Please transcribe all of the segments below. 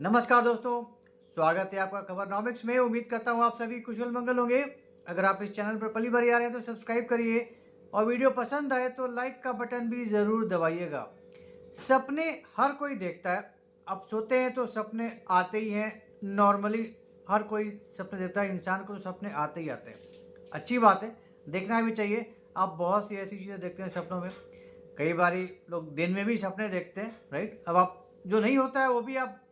नमस्कार दोस्तों, स्वागत है आपका खबरनॉमिक्स में। उम्मीद करता हूँ आप सभी कुशल मंगल होंगे। अगर आप इस चैनल पर पहली बार आ रहे हैं तो सब्सक्राइब करिए और वीडियो पसंद आए तो लाइक का बटन भी ज़रूर दबाइएगा। सपने हर कोई देखता है। अब सोते हैं तो सपने आते ही हैं। नॉर्मली हर कोई सपने देखता है, इंसान को तो सपने आते ही आते हैं। अच्छी बात है, देखना भी चाहिए। आप बहुत सी ऐसी चीज़ें देखते हैं सपनों में। कई बारी लोग दिन में भी सपने देखते हैं, राइट। अब आप जो नहीं होता है वो भी आप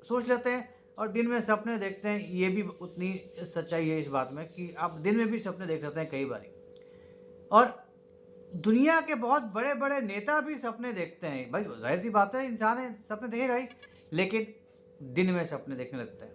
सोच लेते हैं और दिन में सपने देखते हैं। ये भी उतनी सच्चाई है इस बात में कि आप दिन में भी सपने देख लेते हैं कई बारी। और दुनिया के बहुत बड़े-बड़े नेता भी सपने देखते हैं। भाई ज़ाहिर-सी बात है, इंसान है, सपने देखेगा ही। लेकिन दिन में सपने देखने लगते हैं।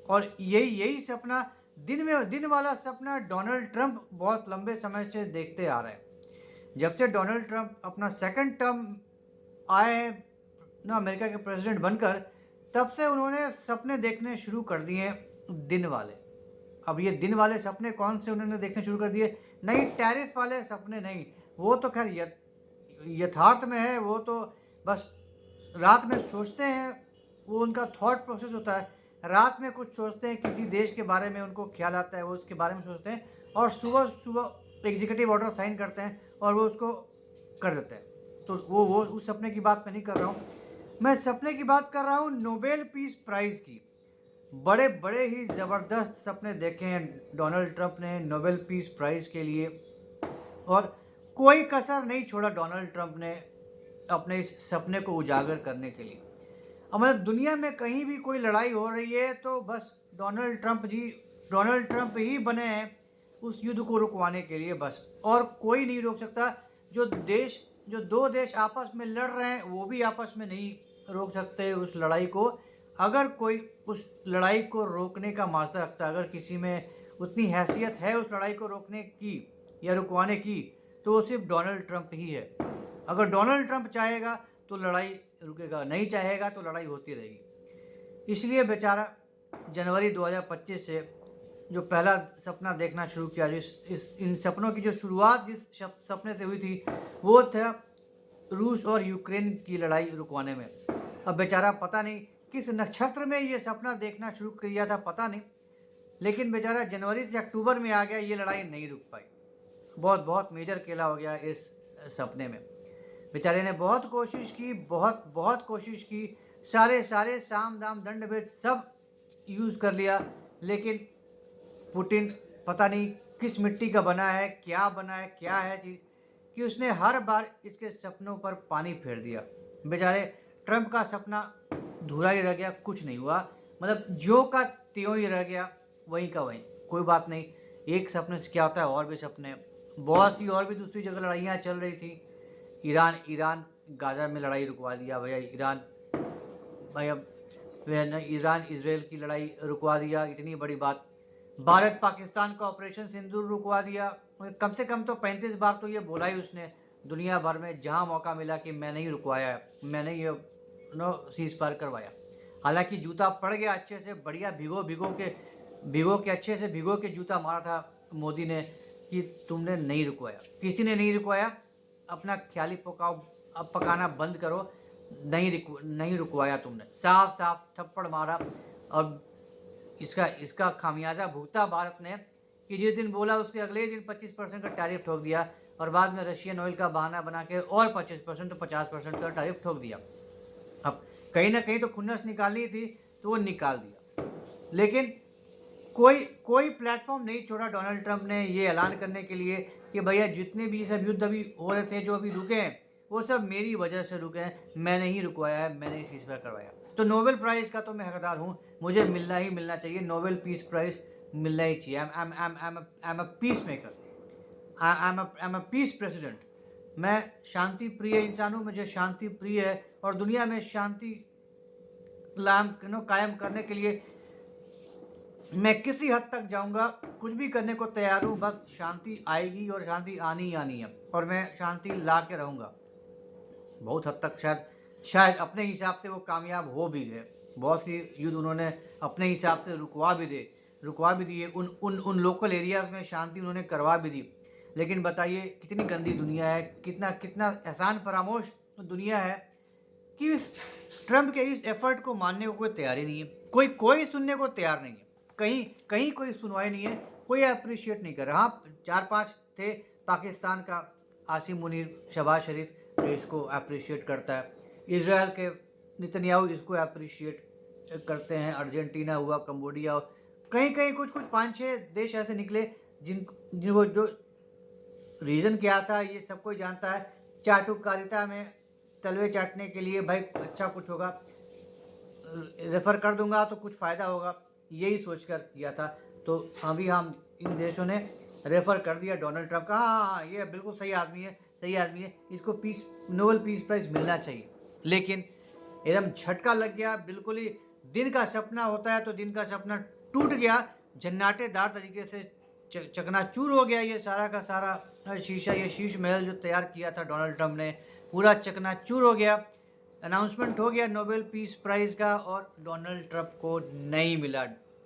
और यही यही सपना दिन वाला सपना डोनाल्ड ट्रंप बहुत लंबे समय से देखते आ रहे हैं। जब से डोनाल्ड ट्रंप अपना सेकंड टर्म आए हैं ना अमेरिका के प्रेसिडेंट बनकर, तब से उन्होंने सपने देखने शुरू कर दिए हैं दिन वाले। अब ये दिन वाले सपने कौन से उन्होंने देखने शुरू कर दिए? नहीं, टैरिफ वाले सपने नहीं। वो तो खैर यथार्थ में है। वो तो बस रात में सोचते हैं, वो उनका थॉट प्रोसेस होता है। रात में कुछ सोचते हैं, किसी देश के बारे में उनको ख्याल आता है, वो उसके बारे में सोचते हैं और सुबह एग्जीक्यूटिव ऑर्डर साइन करते हैं और वो उसको कर देते हैं। तो वो उस सपने की बात मैं नहीं कर रहा हूँ। मैं सपने की बात कर रहा हूँ नोबेल पीस प्राइज़ की। बड़े बड़े ही ज़बरदस्त सपने देखे हैं डोनाल्ड ट्रंप ने नोबेल पीस प्राइज़ के लिए। और कोई कसर नहीं छोड़ा डोनाल्ड ट्रंप ने अपने इस सपने को उजागर करने के लिए। अब मतलब दुनिया में कहीं भी कोई लड़ाई हो रही है तो बस डोनाल्ड ट्रंप ही बने हैं उस युद्ध को रुकवाने के लिए बस। और कोई नहीं रोक सकता। जो दो देश आपस में लड़ रहे हैं वो भी आपस में नहीं रोक सकते उस लड़ाई को। अगर कोई उस लड़ाई को रोकने का माजरा रखता है, अगर किसी में उतनी हैसियत है उस लड़ाई को रोकने की या रुकवाने की, तो वो सिर्फ डोनाल्ड ट्रंप ही है। अगर डोनाल्ड ट्रंप चाहेगा तो लड़ाई रुकेगा, नहीं चाहेगा तो लड़ाई होती रहेगी। इसलिए बेचारा जनवरी 2025 से जो पहला सपना देखना शुरू किया, इन सपनों की जो शुरुआत जिस सपने से हुई थी वो था रूस और यूक्रेन की लड़ाई रुकवाने में। अब बेचारा पता नहीं किस नक्षत्र में ये सपना देखना शुरू किया था, पता नहीं। लेकिन बेचारा जनवरी से अक्टूबर में आ गया, ये लड़ाई नहीं रुक पाई। बहुत बहुत मेजर केला हो गया इस सपने में। बेचारे ने बहुत कोशिश की, बहुत कोशिश की। सारे साम दाम दंड भेद सब यूज़ कर लिया। लेकिन पुतिन पता नहीं किस मिट्टी का बना है, क्या है चीज़, कि उसने हर बार इसके सपनों पर पानी फेर दिया। बेचारे ट्रंप का सपना धुरा ही रह गया, कुछ नहीं हुआ। मतलब ज्यों का त्यों ही रह गया, वहीं का वहीं। कोई बात नहीं, एक सपने से क्या होता है, और भी सपने, बहुत सी और भी दूसरी जगह लड़ाइयाँ चल रही थी। ईरान गाज़ा में लड़ाई रुकवा दिया भैया। अब वह न ईरान इजराइल की लड़ाई रुकवा दिया, इतनी बड़ी बात। भारत पाकिस्तान का ऑपरेशन सिंदूर रुकवा दिया। कम से कम तो 35 बार तो ये बोला ही उसने दुनिया भर में, जहाँ मौका मिला, कि मैंने ही रुकवाया है, मैंने ये सीज़ फायर करवाया। हालांकि जूता पड़ गया अच्छे से, बढ़िया भिगो के जूता मारा था मोदी ने कि तुमने नहीं रुकवाया, किसी ने नहीं रुकवाया। अपना ख्याली पकाना बंद करो। नहीं रुकवाया तुमने, साफ साफ थप्पड़ मारा। और इसका खामियाजा भुगता भारत ने कि जिस दिन बोला उसके अगले ही दिन 25% का टैरिफ ठोक दिया और बाद में रशियन ऑयल का बहाना बना के और 25% तो 50% का टैरिफ ठोक दिया। अब कहीं ना कहीं तो खुन्नस निकालनी थी तो वो निकाल दिया। लेकिन कोई प्लेटफॉर्म नहीं छोड़ा डोनाल्ड ट्रंप ने ये ऐलान करने के लिए कि भैया जितने भी सब युद्ध अभी हो रहे थे, जो अभी रुके हैं, वो सब मेरी वजह से रुके हैं, मैंने ही रुकवाया है, मैंने ही सीज़ फायर करवाया। तो नोबेल प्राइज़ का तो मैं हकदार हूँ, मुझे मिलना ही मिलना चाहिए। नोबेल पीस प्राइज़ मिलना ही चाहिए। I am a peace maker, I am a peace president. मैं शांति प्रिय इंसान हूँ, मुझे शांति प्रिय है और दुनिया में शांति कायम करने के लिए मैं किसी हद तक जाऊंगा, कुछ भी करने को तैयार हूँ। बस शांति आएगी और शांति आनी ही आनी है और मैं शांति ला के रहूँगा। बहुत हद तक शायद अपने हिसाब से वो कामयाब हो भी गए। बहुत सी युद्ध उन्होंने अपने हिसाब से रुकवा भी दिए। उन लोकल एरियाज़ में शांति उन्होंने करवा भी दी। लेकिन बताइए कितनी गंदी दुनिया है, कितना एहसान फरामोश दुनिया है कि ट्रंप के इस एफर्ट को मानने को कोई तैयार ही नहीं है, कोई सुनने को तैयार नहीं है, कहीं कहीं कोई सुनवाई नहीं है, कोई अप्रिशिएट नहीं कर रहा। हाँ, 4-5 थे, पाकिस्तान का आसिम मुनीर, शहबाज शरीफ जो इसको अप्रिशिएट करता है, इसराइल के नेतन्याहू इसको अप्रिशिएट करते हैं, अर्जेंटीना हुआ, कंबोडिया हुआ, कहीं कहीं कुछ 5-6 देश ऐसे निकले जिनको जो रीज़न क्या था ये सब कोई जानता है। चाटुकारिता में तलवे चाटने के लिए भाई अच्छा कुछ होगा, रेफ़र कर दूंगा तो कुछ फ़ायदा होगा, यही सोचकर किया था। तो अभी हम इन देशों ने रेफ़र कर दिया डोनाल्ड ट्रंप का, हाँ ये बिल्कुल सही आदमी है, इसको नोबेल पीस प्राइज़ मिलना चाहिए। लेकिन एकदम झटका लग गया, बिल्कुल ही दिन का सपना होता है तो दिन का सपना टूट गया, झन्नाटेदार तरीके से चकनाचूर हो गया ये सारा का सारा शीशा, ये शीश महल जो तैयार किया था डोनाल्ड ट्रंप ने, पूरा चकनाचूर हो गया। अनाउंसमेंट हो गया नोबेल पीस प्राइज़ का और डोनाल्ड ट्रंप को नहीं मिला,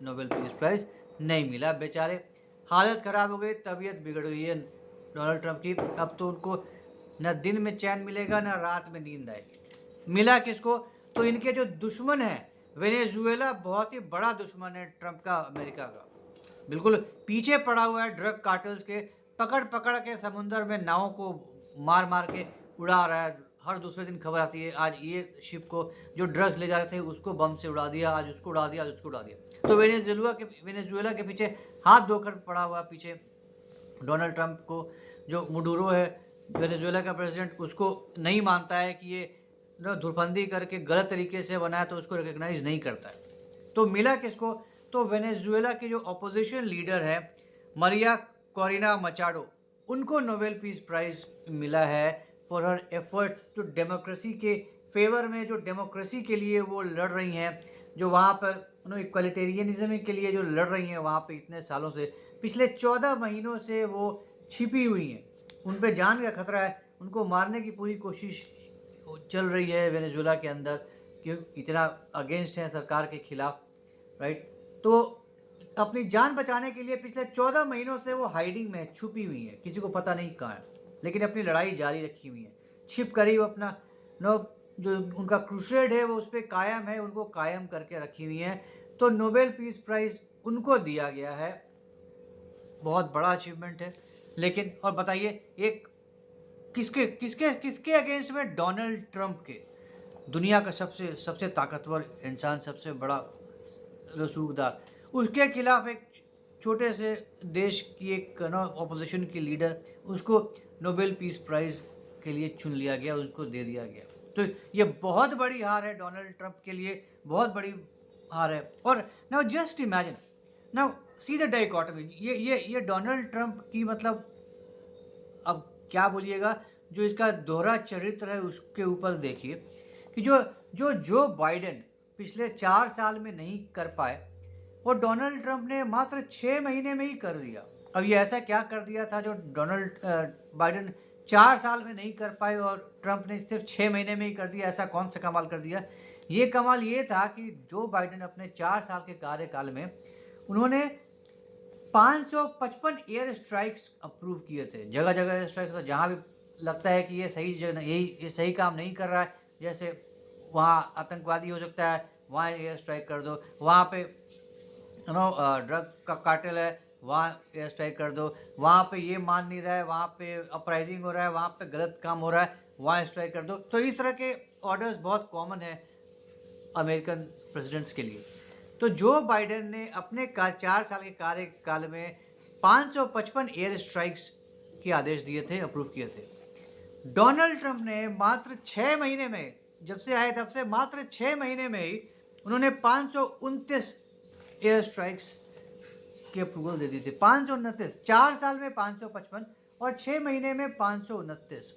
नोबेल पीस प्राइज़ नहीं मिला। बेचारे हालत ख़राब हो गई, तबीयत बिगड़ गई है डोनाल्ड ट्रंप की। अब तो उनको न दिन में चैन मिलेगा न रात में नींद आएगी। मिला किसको? तो इनके जो दुश्मन हैं, वेनेजुएला बहुत ही बड़ा दुश्मन है ट्रंप का, अमेरिका का, बिल्कुल पीछे पड़ा हुआ है ड्रग कार्टल्स के, पकड़ के समुंदर में नावों को मार के उड़ा रहा है। हर दूसरे दिन खबर आती है, आज ये शिप को जो ड्रग्स ले जा रहे थे उसको बम से उड़ा दिया, आज उसको उड़ा दिया, आज उसको उड़ा दिया। तो वेनेजुएला के पीछे हाथ धोकर पड़ा हुआ पीछे डोनाल्ड ट्रंप को, जो मुडुरो है वेनेजुएला का प्रेसिडेंट, उसको नहीं मानता है कि ये धुरफंदी करके गलत तरीके से बनाया, तो उसको रिकग्नाइज नहीं करता है। तो मिला किसको? तो वेनेजुएला की जो अपोजिशन लीडर है मरिया कोरिना मचाडो, उनको नोबेल पीस प्राइज़ मिला है फॉर हर एफर्ट्स, जो डेमोक्रेसी के फेवर में, जो डेमोक्रेसी के लिए वो लड़ रही हैं, जो वहाँ पर इक्वलिटेरियनिज्म के लिए जो लड़ रही हैं वहाँ पे इतने सालों से, पिछले 14 महीनों से वो छिपी हुई हैं, उन पे जान का खतरा है, उनको मारने की पूरी कोशिश चल रही है वेनेजुएला के अंदर, क्यों इतना अगेंस्ट है सरकार के खिलाफ, राइट। तो अपनी जान बचाने के लिए पिछले 14 महीनों से वो हाइडिंग में है, छुपी हुई है, किसी को पता नहीं कहाँ है, लेकिन अपनी लड़ाई जारी रखी हुई है, छिप कर ही वो अपना जो उनका क्रूसेड है वो उस पर कायम है, उनको कायम करके रखी हुई है। तो नोबेल पीस प्राइज़ उनको दिया गया है, बहुत बड़ा अचीवमेंट है। लेकिन और बताइए, एक किसके किसके किसके अगेंस्ट में? डोनाल्ड ट्रंप के, दुनिया का सबसे ताकतवर इंसान, सबसे बड़ा रसूखदार, उसके खिलाफ एक छोटे से देश की एक ऑपोजिशन की लीडर, उसको नोबेल पीस प्राइज़ के लिए चुन लिया गया, उसको दे दिया गया। तो ये बहुत बड़ी हार है डोनाल्ड ट्रंप के लिए, बहुत बड़ी हार है। और now just imagine, now see the dichotomy, ये डोनाल्ड ट्रंप की, मतलब अब क्या बोलिएगा, जो इसका दोहरा चरित्र है उसके ऊपर देखिए कि जो बाइडेन पिछले 4 साल में नहीं कर पाए, वो डोनाल्ड ट्रंप ने मात्र 6 महीने में ही कर दिया। अब ये ऐसा क्या कर दिया था जो बाइडेन 4 साल में नहीं कर पाए और ट्रंप ने सिर्फ 6 महीने में ही कर दिया? ऐसा कौन सा कमाल कर दिया? ये कमाल ये था कि जो बाइडेन अपने 4 साल के कार्यकाल में उन्होंने 555 एयर स्ट्राइक्स अप्रूव किए थे, जगह जगह एयर स्ट्राइक, जहाँ भी लगता है कि ये सही जगह, ये सही काम नहीं कर रहा है, जैसे वहाँ आतंकवादी हो सकता है, वहाँ एयर स्ट्राइक कर दो, वहाँ पे ड्रग का कार्टेल है, वहाँ एयर स्ट्राइक कर दो, वहाँ पे ये मान नहीं रहा है, वहाँ पे अपराइजिंग हो रहा है, वहाँ पे गलत काम हो रहा है, वहाँ एयर स्ट्राइक कर दो। तो इस तरह के ऑर्डर्स बहुत कॉमन है अमेरिकन प्रेसिडेंट्स के लिए। तो जो बाइडेन ने अपने 4 साल के कार्यकाल में 555 एयर स्ट्राइक्स के आदेश दिए थे, अप्रूव किए थे। डोनाल्ड ट्रंप ने मात्र 6 महीने में, जब से आए तब से मात्र 6 महीने में ही उन्होंने 529 एयर स्ट्राइक्स की अप्रूवल दे दी थी। 529, 4 साल में 555 और 6 महीने में 529।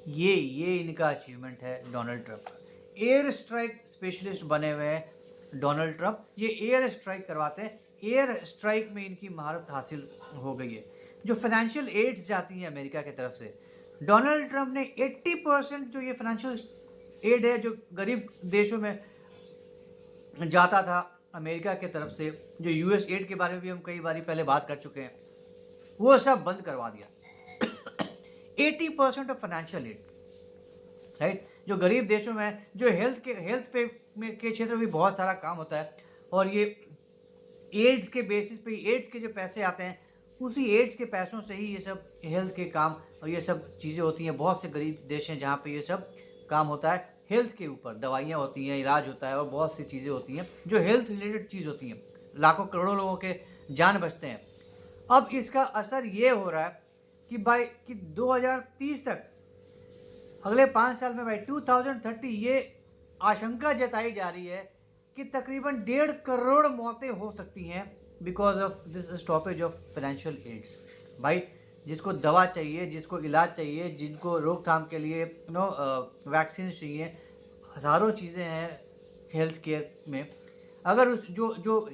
ये इनका अचीवमेंट है डोनाल्ड ट्रंप का। एयर स्ट्राइक स्पेशलिस्ट बने हुए हैं डोनाल्ड ट्रंप, ये एयर स्ट्राइक करवाते हैं, एयर स्ट्राइक में इनकी महारत हासिल हो गई है। जो फाइनेंशियल एड्स जाती हैं अमेरिका की तरफ से, डोनाल्ड ट्रंप ने 80% जो ये फाइनेंशियल एड है जो गरीब देशों में जाता था अमेरिका की तरफ से, जो यूएस एड के बारे में भी हम कई बार पहले बात कर चुके हैं, वो सब बंद करवा दिया। 80% ऑफ फाइनेंशियल एड, राइट, जो गरीब देशों में जो हेल्थ पे के क्षेत्र में भी बहुत सारा काम होता है, और ये एड्स के बेसिस पे, एड्स के जो पैसे आते हैं उसी एड्स के पैसों से ही ये सब हेल्थ के काम और ये सब चीज़ें होती हैं। बहुत से गरीब देश हैं जहाँ पे ये सब काम होता है हेल्थ के ऊपर, दवाइयाँ होती हैं, इलाज होता है और बहुत सी चीज़ें होती हैं जो हेल्थ रिलेटेड चीज़ होती हैं। लाखों करोड़ों लोगों के जान बचते हैं। अब इसका असर ये हो रहा है कि 2030 तक, अगले 5 साल में भाई 2030, ये आशंका जताई जा रही है कि तकरीबन 1.5 करोड़ मौतें हो सकती हैं because of this stoppage of financial aids. भाई जिसको दवा चाहिए, जिसको इलाज चाहिए, जिनको रोकथाम के लिए वैक्सीन चाहिए, हज़ारों चीज़ें हैं हेल्थ केयर में, अगर उस जो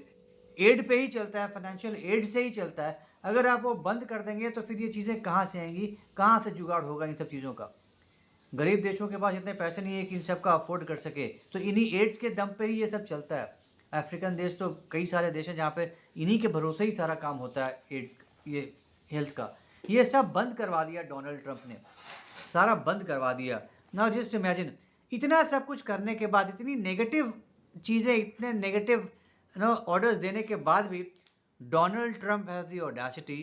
एड पे ही चलता है, फाइनेंशियल एड से ही चलता है, अगर आप वो बंद कर देंगे तो फिर ये चीज़ें कहाँ से आएंगी, कहाँ से जुगाड़ होगा इन सब चीज़ों का। गरीब देशों के पास इतने पैसे नहीं है कि इन सब का अफोर्ड कर सके, तो इन्हीं एड्स के दम पे ही ये सब चलता है। अफ्रीकन देश तो कई सारे देश हैं जहाँ पे इन्हीं के भरोसे ही सारा काम होता है एड्स, ये हेल्थ का। ये सब बंद करवा दिया डोनाल्ड ट्रंप ने, सारा बंद करवा दिया। नाउ जस्ट इमेजिन, इतना सब कुछ करने के बाद, इतनी नेगेटिव चीज़ें, इतने नेगेटिव ऑर्डर्स देने के बाद भी Donald Trump has the audacity,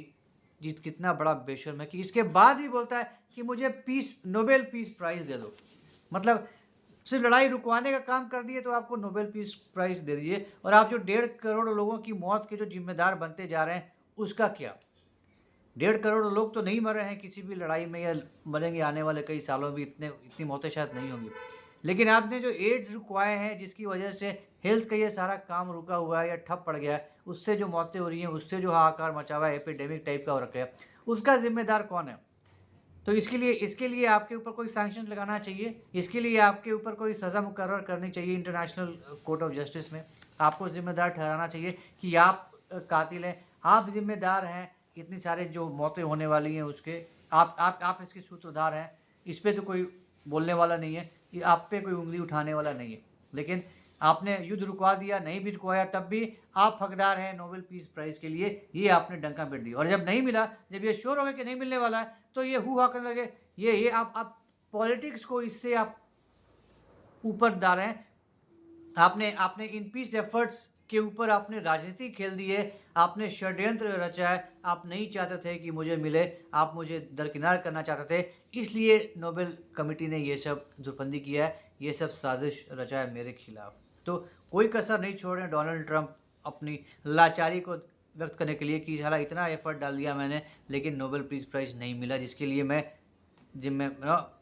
जिस कितना बड़ा बेशर्म है, कि इसके बाद भी बोलता है कि मुझे नोबेल पीस प्राइज़ दे दो। मतलब सिर्फ लड़ाई रुकवाने का काम कर दिए तो आपको नोबेल पीस प्राइज़ दे दीजिए, और आप जो 1.5 करोड़ लोगों की मौत के जो जिम्मेदार बनते जा रहे हैं उसका क्या। 1.5 करोड़ लोग तो नहीं मर रहे हैं किसी भी लड़ाई में, या मरेंगे आने वाले कई सालों में, इतनी मौतें शायद नहीं होंगी। लेकिन आपने जो एड्स रुकवाए हैं, जिसकी वजह से हेल्थ का ये सारा काम रुका हुआ है या ठप पड़ गया है, उससे जो मौतें हो रही हैं, उससे जो हाहाकार मचा हुआ है, एपिडेमिक टाइप का हो रखा है, उसका जिम्मेदार कौन है। तो इसके लिए आपके ऊपर कोई सैंक्शन लगाना चाहिए, इसके लिए आपके ऊपर कोई सज़ा मुकर्रर करनी चाहिए इंटरनेशनल कोर्ट ऑफ जस्टिस में। आपको जिम्मेदार ठहराना चाहिए कि आप कातिल हैं, आप जिम्मेदार हैं इतनी सारे जो मौतें होने वाली हैं उसके, आप इसके सूत्रधार हैं। इस पर तो कोई बोलने वाला नहीं है, कि आप पे कोई उंगली उठाने वाला नहीं है। लेकिन आपने युद्ध रुकवा दिया, नहीं भी रुकवाया, तब भी आप हकदार हैं नोबेल पीस प्राइज़ के लिए, ये आपने डंका पीट दिया। और जब नहीं मिला, जब ये श्योर हो गया कि नहीं मिलने वाला है, तो ये हुआ करने लगे। ये आप पॉलिटिक्स को इससे आप ऊपर ला रहे हैं। आपने इन पीस एफर्ट्स के ऊपर आपने राजनीति खेल दी है, आपने षड्यंत्र रचा है। आप नहीं चाहते थे कि मुझे मिले, आप मुझे दरकिनार करना चाहते थे, इसलिए नोबेल कमेटी ने ये सब धुरबंदी किया है, ये सब साजिश रचा है मेरे खिलाफ। तो कोई कसर नहीं छोड़ रहे डोनाल्ड ट्रंप अपनी लाचारी को व्यक्त करने के लिए कि साला इतना एफर्ट डाल दिया मैंने, लेकिन नोबेल पीस प्राइज़ नहीं मिला, जिसके लिए मैं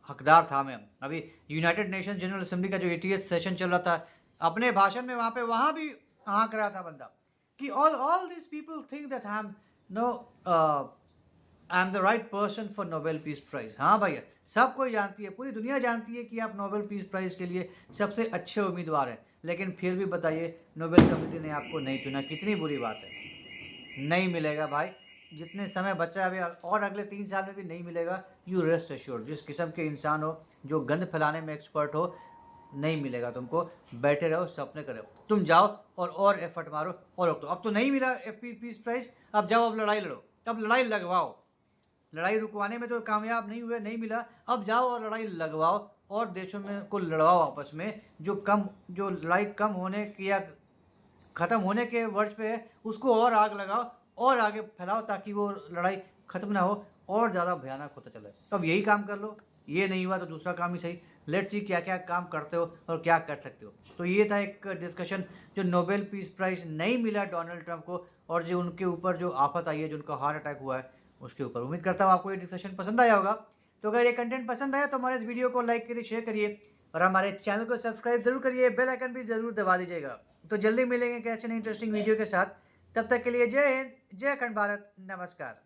हकदार था। मैं अभी यूनाइटेड नेशन जनरल असेंबली का जो 80th सेशन चल रहा था, अपने भाषण में वहाँ भी हाँक रहा था बंदा कि all this people think that I am the right person for Nobel peace prize. हाँ भैया, सब कोई जानती है, पूरी दुनिया जानती है कि आप नोबेल पीस प्राइज़ के लिए सबसे अच्छे उम्मीदवार हैं, लेकिन फिर भी बताइए नोबेल कमेटी ने आपको नहीं चुना, कितनी बुरी बात है। नहीं मिलेगा भाई, जितने समय बचा है अभी, और अगले 3 साल में भी नहीं मिलेगा। यू रेस्ट एश्योर्ड, जिस किस्म के इंसान हो, जो गंद फैलाने में एक्सपर्ट हो, नहीं मिलेगा तुमको। बैठे रहो, सपने करो, तुम जाओ और एफर्ट मारो और रोक दो। अब तो नहीं मिला पीस प्राइज़, अब जाओ, अब लड़ाई लड़ो, अब लड़ाई लगवाओ। लड़ाई रुकवाने में तो कामयाब नहीं हुए, नहीं मिला, अब जाओ और लड़ाई लगवाओ, और देशों में को लड़वाओ आपस में। जो लड़ाई कम होने की या ख़त्म होने के वर्ष पे है, उसको और आग लगाओ और आगे फैलाओ, ताकि वो लड़ाई ख़त्म ना हो और ज़्यादा भयानक होता चले। तो अब यही काम कर लो, ये नहीं हुआ तो दूसरा काम ही सही। लेट्स सी क्या क्या काम करते हो और क्या कर सकते हो। तो ये था एक डिस्कशन, जो नोबेल पीस प्राइज़ नहीं मिला डोनाल्ड ट्रंप को, और जो उनके ऊपर जो आफत आई है, जो उनका हार्ट अटैक हुआ है, उसके ऊपर। उम्मीद करता हूँ आपको ये डिस्कशन पसंद आया होगा। तो अगर ये कंटेंट पसंद आया तो हमारे इस वीडियो को लाइक करिए, शेयर करिए, और हमारे चैनल को सब्सक्राइब जरूर करिए, बेल आइकन भी ज़रूर दबा दीजिएगा। तो जल्दी मिलेंगे कैसे नई इंटरेस्टिंग वीडियो के साथ। तब तक के लिए जय हिंद, जय अखंड भारत, नमस्कार।